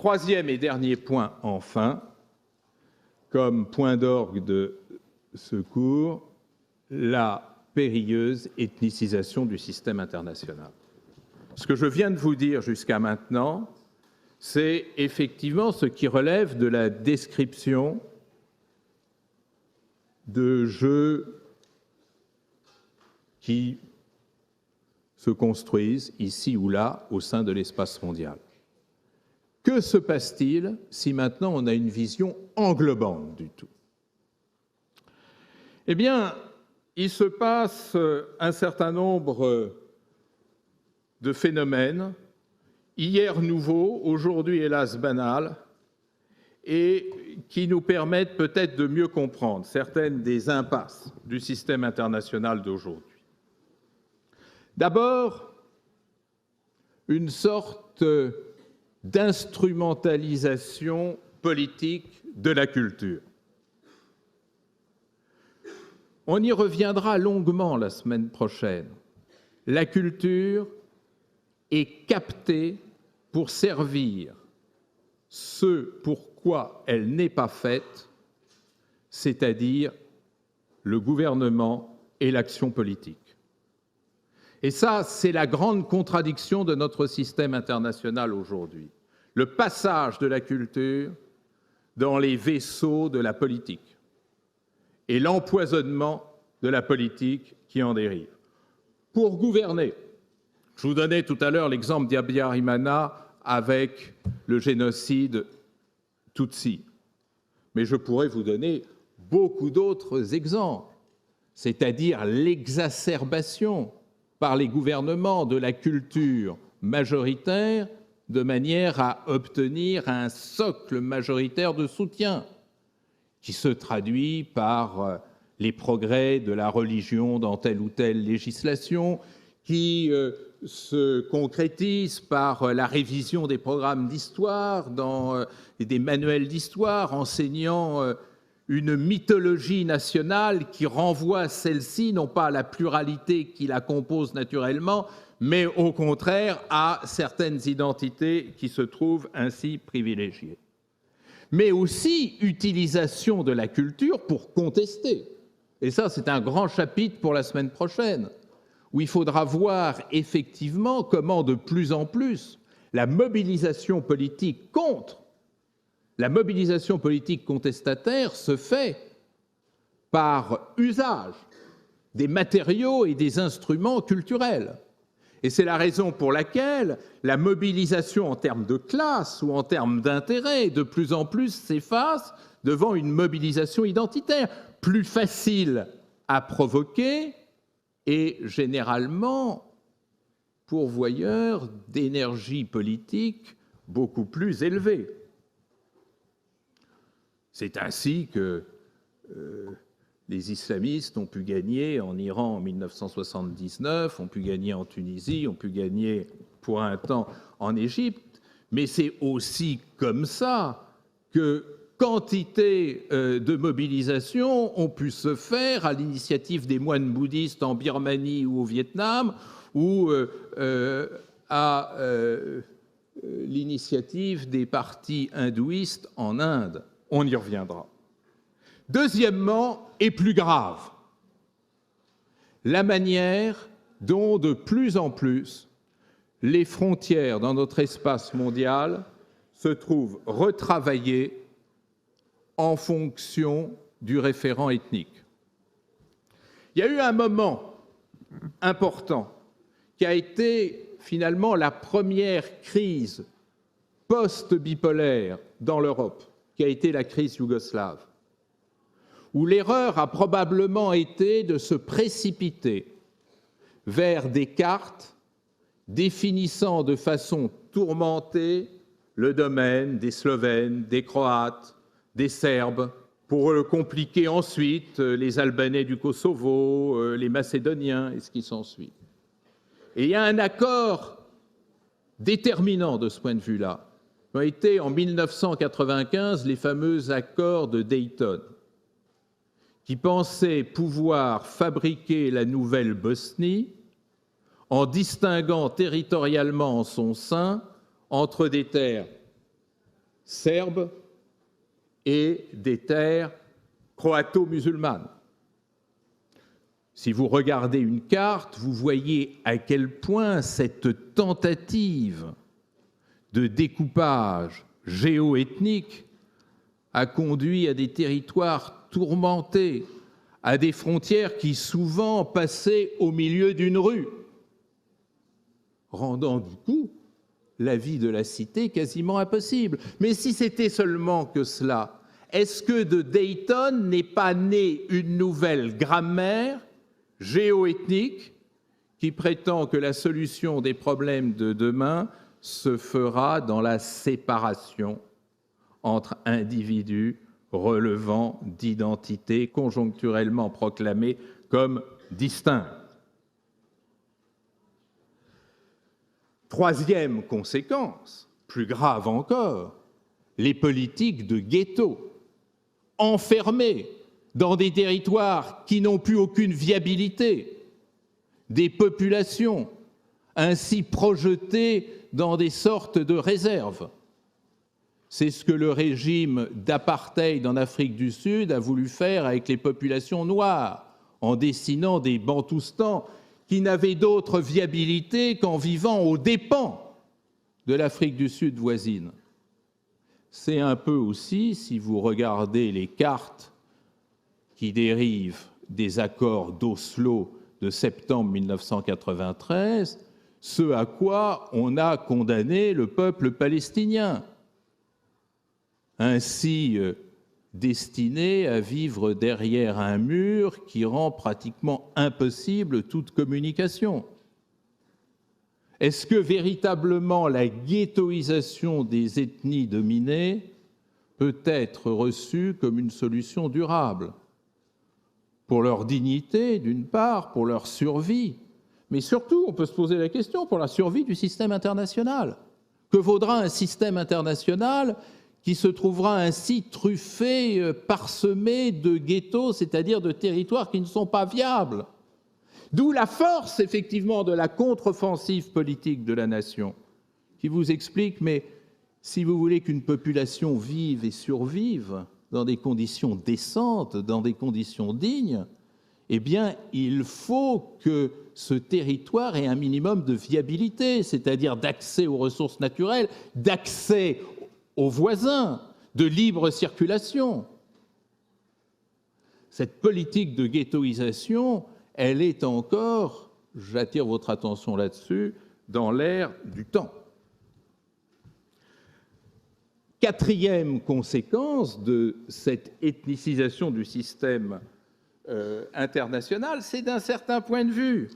Troisième et dernier point, enfin, comme point d'orgue de ce cours, la périlleuse ethnicisation du système international. Ce que je viens de vous dire jusqu'à maintenant, c'est effectivement ce qui relève de la description de jeux qui se construisent ici ou là au sein de l'espace mondial. Que se passe-t-il si maintenant on a une vision englobante du tout? Eh bien, il se passe un certain nombre de phénomènes, hier nouveaux, aujourd'hui hélas banals, et qui nous permettent peut-être de mieux comprendre certaines des impasses du système international d'aujourd'hui. D'abord, une sorte d'instrumentalisation politique de la culture. On y reviendra longuement la semaine prochaine. La culture est captée pour servir ce pourquoi elle n'est pas faite, c'est-à-dire le gouvernement et l'action politique. Et ça, c'est la grande contradiction de notre système international aujourd'hui. Le passage de la culture dans les vaisseaux de la politique et l'empoisonnement de la politique qui en dérive. Pour gouverner, je vous donnais tout à l'heure l'exemple d'Habyarimana avec le génocide Tutsi, mais je pourrais vous donner beaucoup d'autres exemples, c'est-à-dire l'exacerbation par les gouvernements de la culture majoritaire de manière à obtenir un socle majoritaire de soutien qui se traduit par les progrès de la religion dans telle ou telle législation, qui se concrétise par la révision des programmes d'histoire, dans des manuels d'histoire, enseignant une mythologie nationale qui renvoie celle-ci, non pas à la pluralité qui la compose naturellement, mais au contraire à certaines identités qui se trouvent ainsi privilégiées. Mais aussi utilisation de la culture pour contester. Et ça, c'est un grand chapitre pour la semaine prochaine, où il faudra voir effectivement comment de plus en plus la mobilisation politique contre, la mobilisation politique contestataire se fait par usage des matériaux et des instruments culturels. Et c'est la raison pour laquelle la mobilisation en termes de classe ou en termes d'intérêt de plus en plus s'efface devant une mobilisation identitaire, plus facile à provoquer et généralement pourvoyeur d'énergie politique beaucoup plus élevée. C'est ainsi que les islamistes ont pu gagner en Iran en 1979, ont pu gagner en Tunisie, ont pu gagner pour un temps en Égypte, mais c'est aussi comme ça que quantité de mobilisations ont pu se faire à l'initiative des moines bouddhistes en Birmanie ou au Vietnam, ou à l'initiative des partis hindouistes en Inde. On y reviendra. Deuxièmement, et plus grave, la manière dont de plus en plus les frontières dans notre espace mondial se trouvent retravaillées en fonction du référent ethnique. Il y a eu un moment important qui a été finalement la première crise post-bipolaire dans l'Europe, qui a été la crise yougoslave, où l'erreur a probablement été de se précipiter vers des cartes définissant de façon tourmentée le domaine des Slovènes, des Croates, des Serbes, pour compliquer ensuite les Albanais du Kosovo, les Macédoniens et ce qui s'ensuit. Et il y a un accord déterminant de ce point de vue-là, qui ont été en 1995 les fameux accords de Dayton, qui pensaient pouvoir fabriquer la nouvelle Bosnie en distinguant territorialement en son sein entre des terres serbes et des terres croato-musulmanes. Si vous regardez une carte, vous voyez à quel point cette tentative de découpage géoethnique a conduit à des territoires tourmentés, à des frontières qui souvent passaient au milieu d'une rue, rendant du coup la vie de la cité quasiment impossible. Mais si c'était seulement que cela, est-ce que de Dayton n'est pas née une nouvelle grammaire géoethnique qui prétend que la solution des problèmes de demain se fera dans la séparation entre individus relevant d'identités conjoncturellement proclamées comme distinctes? Troisième conséquence, plus grave encore, les politiques de ghetto, enfermés dans des territoires qui n'ont plus aucune viabilité, des populations ainsi projetées dans des sortes de réserves. C'est ce que le régime d'apartheid en Afrique du Sud a voulu faire avec les populations noires, en dessinant des Bantoustans qui n'avaient d'autre viabilité qu'en vivant aux dépens de l'Afrique du Sud voisine. C'est un peu aussi, si vous regardez les cartes qui dérivent des accords d'Oslo de septembre 1993, ce à quoi on a condamné le peuple palestinien, ainsi destiné à vivre derrière un mur qui rend pratiquement impossible toute communication. Est-ce que véritablement la ghettoisation des ethnies dominées peut être reçue comme une solution durable? Pour leur dignité, d'une part, pour leur survie, mais surtout, on peut se poser la question pour la survie du système international. Que vaudra un système international qui se trouvera ainsi truffé, parsemé de ghettos, c'est-à-dire de territoires qui ne sont pas viables? D'où la force, effectivement, de la contre-offensive politique de la nation, qui vous explique, mais si vous voulez qu'une population vive et survive dans des conditions décentes, dans des conditions dignes, eh bien, il faut que ce territoire ait un minimum de viabilité, c'est-à-dire d'accès aux ressources naturelles, d'accès aux voisins, de libre circulation. Cette politique de ghettoisation, elle est encore, j'attire votre attention là-dessus, dans l'air du temps. Quatrième conséquence de cette ethnicisation du système international, c'est d'un certain point de vue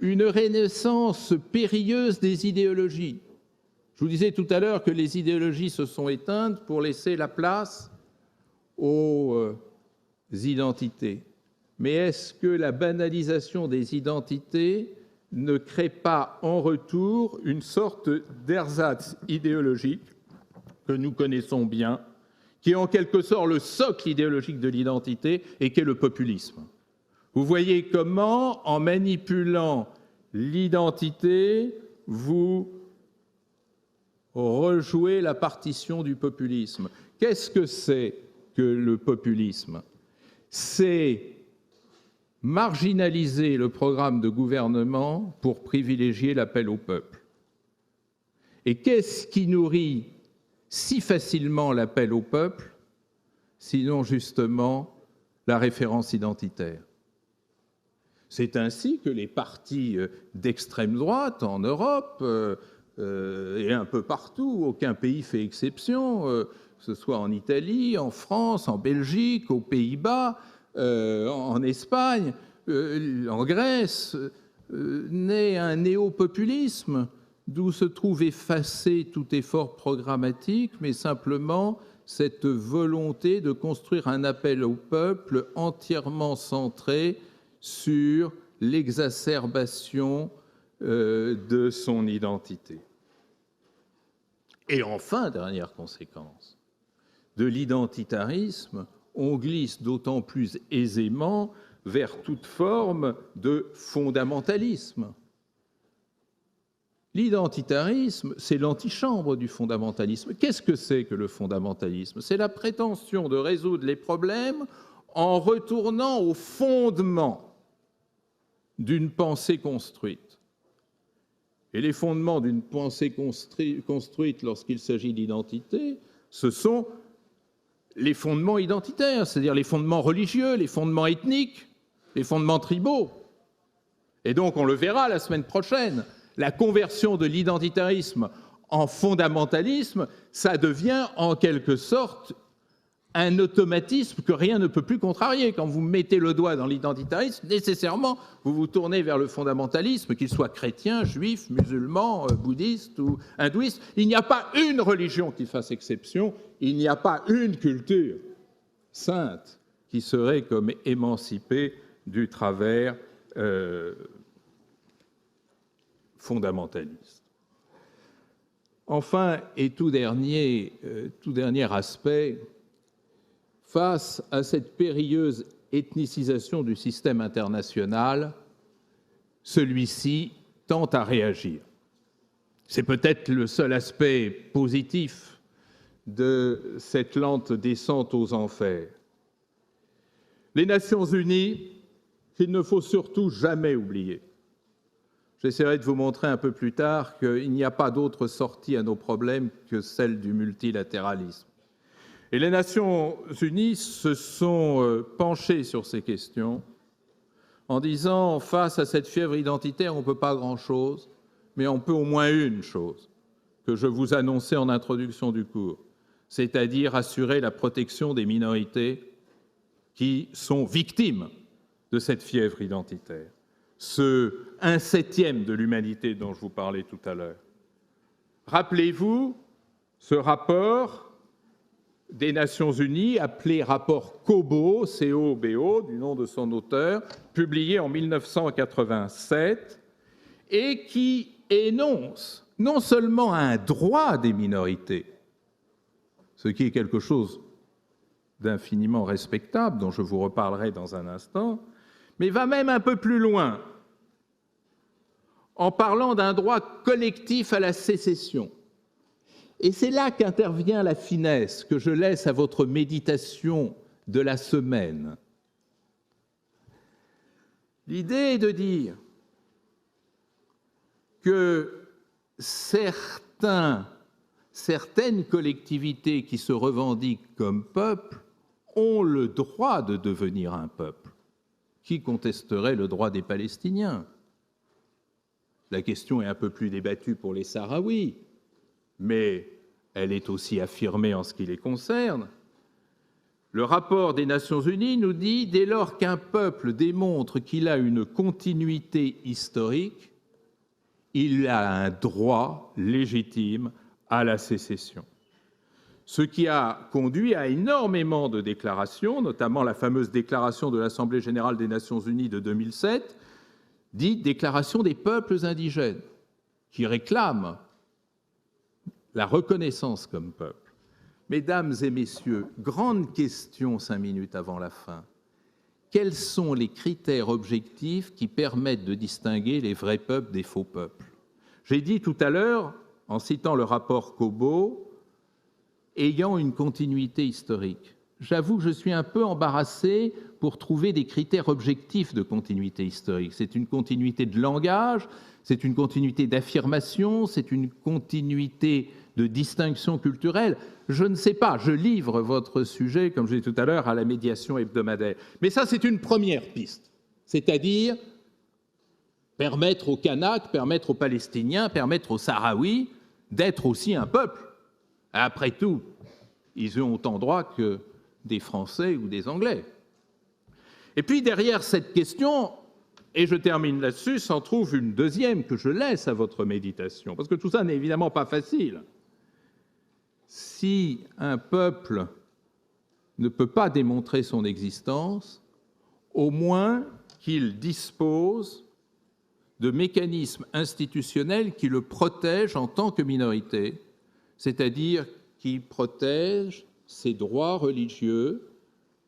une renaissance périlleuse des idéologies. Je vous disais tout à l'heure que les idéologies se sont éteintes pour laisser la place aux identités. Mais est-ce que la banalisation des identités ne crée pas en retour une sorte d'ersatz idéologique que nous connaissons bien, qui est en quelque sorte le socle idéologique de l'identité et qui est le populisme? Vous voyez comment, en manipulant l'identité, vous rejouez la partition du populisme. Qu'est-ce que c'est que le populisme? C'est marginaliser le programme de gouvernement pour privilégier l'appel au peuple. Et qu'est-ce qui nourrit si facilement l'appel au peuple, sinon justement la référence identitaire? C'est ainsi que les partis d'extrême droite en Europe et un peu partout, aucun pays fait exception, que ce soit en Italie, en France, en Belgique, aux Pays-Bas, en Espagne, en Grèce, naît un néo-populisme d'où se trouve effacé tout effort programmatique, mais simplement cette volonté de construire un appel au peuple entièrement centré sur l'exacerbation de son identité. Et enfin, dernière conséquence, de l'identitarisme, on glisse d'autant plus aisément vers toute forme de fondamentalisme. L'identitarisme, c'est l'antichambre du fondamentalisme. Qu'est-ce que c'est que le fondamentalisme? C'est la prétention de résoudre les problèmes en retournant au fondement d'une pensée construite. Et les fondements d'une pensée construite lorsqu'il s'agit d'identité, ce sont les fondements identitaires, c'est-à-dire les fondements religieux, les fondements ethniques, les fondements tribaux. Et donc, on le verra la semaine prochaine, la conversion de l'identitarisme en fondamentalisme, ça devient en quelque sorte un automatisme que rien ne peut plus contrarier. Quand vous mettez le doigt dans l'identitarisme, nécessairement, vous vous tournez vers le fondamentalisme, qu'il soit chrétien, juif, musulman, bouddhiste ou hindouiste. Il n'y a pas une religion qui fasse exception, il n'y a pas une culture sainte qui serait comme émancipée du travers fondamentaliste. Enfin, et tout dernier aspect, face à cette périlleuse ethnicisation du système international, celui-ci tente à réagir. C'est peut-être le seul aspect positif de cette lente descente aux enfers. Les Nations Unies, qu'il ne faut surtout jamais oublier. J'essaierai de vous montrer un peu plus tard qu'il n'y a pas d'autre sortie à nos problèmes que celle du multilatéralisme. Et les Nations Unies se sont penchées sur ces questions en disant, face à cette fièvre identitaire, on ne peut pas grand-chose, mais on peut au moins une chose que je vous annonçais en introduction du cours, c'est-à-dire assurer la protection des minorités qui sont victimes de cette fièvre identitaire. Ce 1/7 de l'humanité dont je vous parlais tout à l'heure. Rappelez-vous ce rapport des Nations Unies, appelé rapport COBO, C-O-B-O, du nom de son auteur, publié en 1987, et qui énonce non seulement un droit des minorités, ce qui est quelque chose d'infiniment respectable, dont je vous reparlerai dans un instant, mais va même un peu plus loin, en parlant d'un droit collectif à la sécession. Et c'est là qu'intervient la finesse que je laisse à votre méditation de la semaine. L'idée est de dire que certaines collectivités qui se revendiquent comme peuple ont le droit de devenir un peuple. Qui contesterait le droit des Palestiniens? La question est un peu plus débattue pour les Sahraouis, mais elle est aussi affirmée en ce qui les concerne. Le rapport des Nations Unies nous dit, dès lors qu'un peuple démontre qu'il a une continuité historique, il a un droit légitime à la sécession. Ce qui a conduit à énormément de déclarations, notamment la fameuse déclaration de l'Assemblée générale des Nations Unies de 2007, dite Déclaration des peuples indigènes, qui réclame la reconnaissance comme peuple. Mesdames et messieurs, grande question 5 minutes avant la fin. Quels sont les critères objectifs qui permettent de distinguer les vrais peuples des faux peuples? J'ai dit tout à l'heure, en citant le rapport COBO, ayant une continuité historique. J'avoue que je suis un peu embarrassé pour trouver des critères objectifs de continuité historique. C'est une continuité de langage, c'est une continuité d'affirmation, c'est une continuité de distinction culturelle. Je ne sais pas, je livre votre sujet, comme je l'ai dit tout à l'heure, à la médiation hebdomadaire. Mais ça, c'est une première piste, c'est-à-dire permettre aux Kanaks, permettre aux Palestiniens, permettre aux Sahraouis d'être aussi un peuple. Après tout, ils ont autant droit que des Français ou des Anglais. Et puis derrière cette question, et je termine là-dessus, s'en trouve une deuxième que je laisse à votre méditation, parce que tout ça n'est évidemment pas facile. Si un peuple ne peut pas démontrer son existence, au moins qu'il dispose de mécanismes institutionnels qui le protègent en tant que minorité, c'est-à-dire qui protègent ses droits religieux,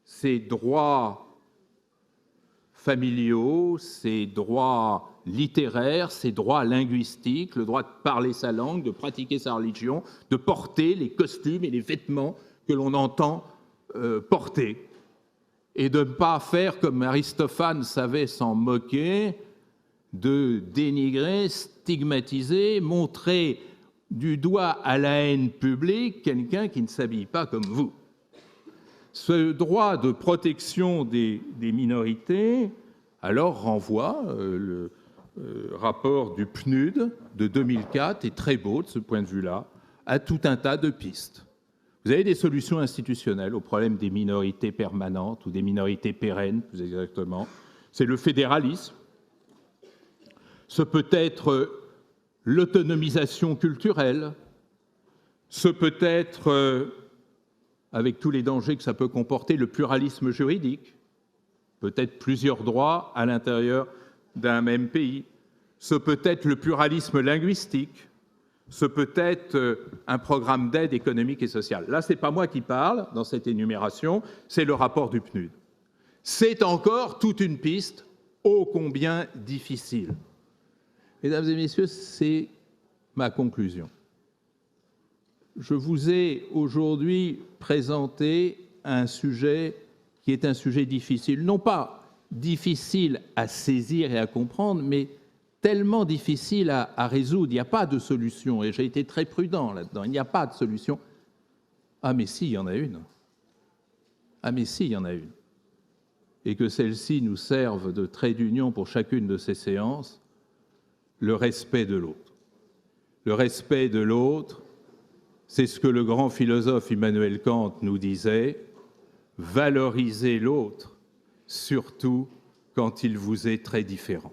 ses droits familiaux, ses droits littéraires, ses droits linguistiques, le droit de parler sa langue, de pratiquer sa religion, de porter les costumes et les vêtements que l'on entend porter, et de ne pas faire comme Aristophane savait s'en moquer, de dénigrer, stigmatiser, montrer du doigt à la haine publique quelqu'un qui ne s'habille pas comme vous. Ce droit de protection des minorités, alors renvoie le rapport du PNUD de 2004, est très beau de ce point de vue-là, à tout un tas de pistes. Vous avez des solutions institutionnelles au problème des minorités permanentes ou des minorités pérennes, plus exactement. C'est le fédéralisme. Ce peut être l'autonomisation culturelle. Ce peut être, avec tous les dangers que ça peut comporter, le pluralisme juridique. Peut-être plusieurs droits à l'intérieur d'un même pays. Ce peut être le pluralisme linguistique. Ce peut être un programme d'aide économique et sociale. Là, ce n'est pas moi qui parle dans cette énumération, c'est le rapport du PNUD. C'est encore toute une piste ô combien difficile. Mesdames et messieurs, c'est ma conclusion. Je vous ai aujourd'hui présenté un sujet qui est un sujet difficile, non pas difficile à saisir et à comprendre, mais tellement difficile à résoudre. Il n'y a pas de solution, et j'ai été très prudent là-dedans. Il n'y a pas de solution. Ah mais si, il y en a une. Ah mais si, il y en a une. Et que celle-ci nous serve de trait d'union pour chacune de ces séances, le respect de l'autre. Le respect de l'autre, c'est ce que le grand philosophe Immanuel Kant nous disait, valorisez l'autre, surtout quand il vous est très différent.